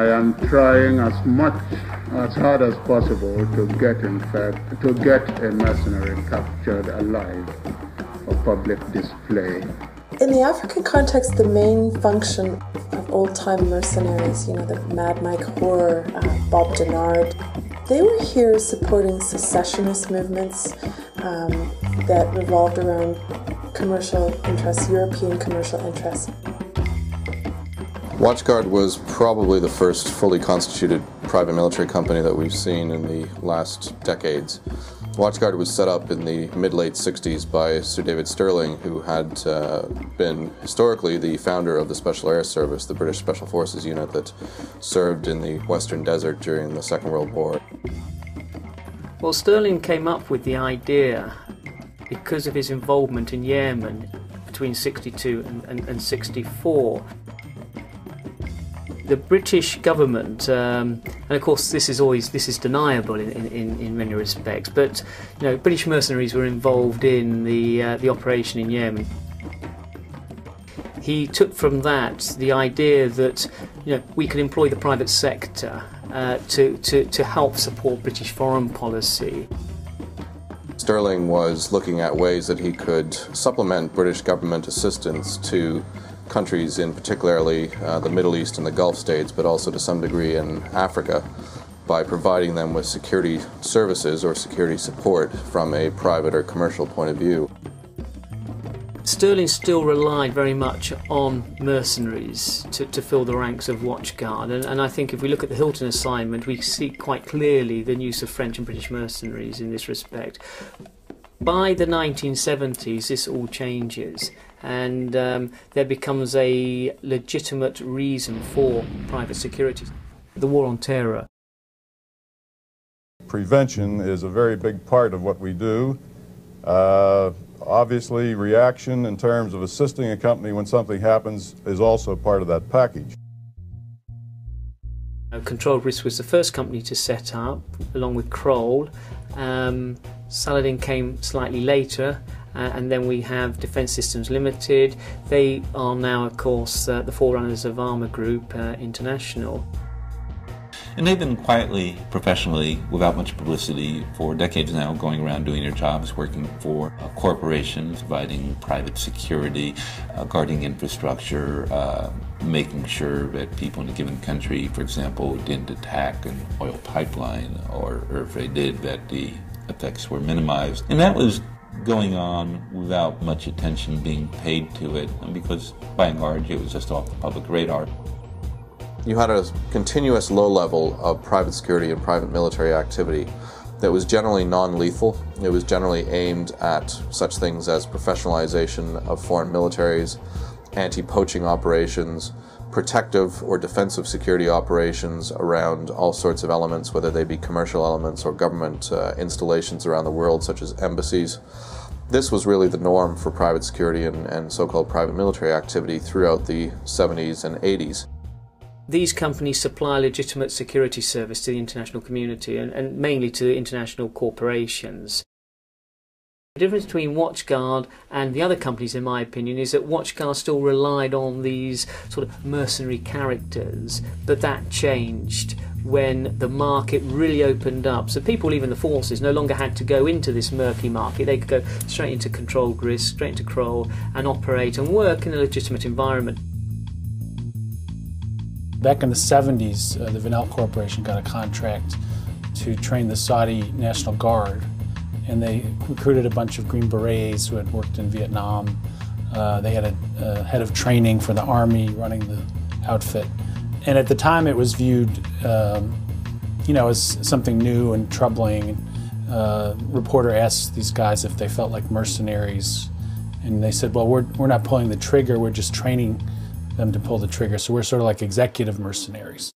I am trying as hard as possible to get a mercenary captured alive for public display. In the African context, the main function of old-time mercenaries, the Mad Mike Horror, Bob Denard, they were here supporting secessionist movements that revolved around commercial interests, European commercial interests. WatchGuard was probably the first fully constituted private military company that we've seen in the last decades. WatchGuard was set up in the mid-late 60s by Sir David Stirling, who had been historically the founder of the Special Air Service, the British Special Forces unit that served in the Western Desert during the Second World War. Well, Stirling came up with the idea because of his involvement in Yemen between 62 and 64. The British government, and of course this is deniable in many respects, but British mercenaries were involved in the operation in Yemen. He took from that the idea that we could employ the private sector to help support British foreign policy. Stirling was looking at ways that he could supplement British government assistance to countries in particularly the Middle East and the Gulf states, but also to some degree in Africa, by providing them with security services or security support from a private or commercial point of view. Stirling still relied very much on mercenaries to fill the ranks of WatchGuard, and I think if we look at the Hilton assignment, we see quite clearly the use of French and British mercenaries in this respect. By the 1970s, this all changes, and there becomes a legitimate reason for private security. The War on Terror. Prevention is a very big part of what we do. Obviously, reaction in terms of assisting a company when something happens is also part of that package. Controlled Risk was the first company to set up, along with Kroll. Saladin came slightly later, and then we have Defence Systems Limited. They are now, of course, the forerunners of Armour Group International. And they've been quietly, professionally, without much publicity for decades now, going around doing their jobs, working for corporations, providing private security, guarding infrastructure, making sure that people in a given country, for example, didn't attack an oil pipeline, or if they did, that the effects were minimized. And that was going on without much attention being paid to it, and because by and large it was just off the public radar. You had a continuous low level of private security and private military activity that was generally non-lethal. It was generally aimed at such things as professionalization of foreign militaries, anti-poaching operations, protective or defensive security operations around all sorts of elements, whether they be commercial elements or government installations around the world, such as embassies. This was really the norm for private security and so-called private military activity throughout the 70s and 80s. These companies supply legitimate security service to the international community and mainly to international corporations. The difference between WatchGuard and the other companies, in my opinion, is that WatchGuard still relied on these sort of mercenary characters, but that changed when the market really opened up. So people, even the forces, no longer had to go into this murky market. They could go straight into Controlled Risk, straight into Kroll, and operate and work in a legitimate environment. Back in the 70s, the Vanel Corporation got a contract to train the Saudi National Guard, and they recruited a bunch of Green Berets who had worked in Vietnam. They had a head of training for the Army running the outfit. And at the time it was viewed as something new and troubling. Reporter asked these guys if they felt like mercenaries, and they said, well, we're not pulling the trigger, we're just training them to pull the trigger, so we're sort of like executive mercenaries.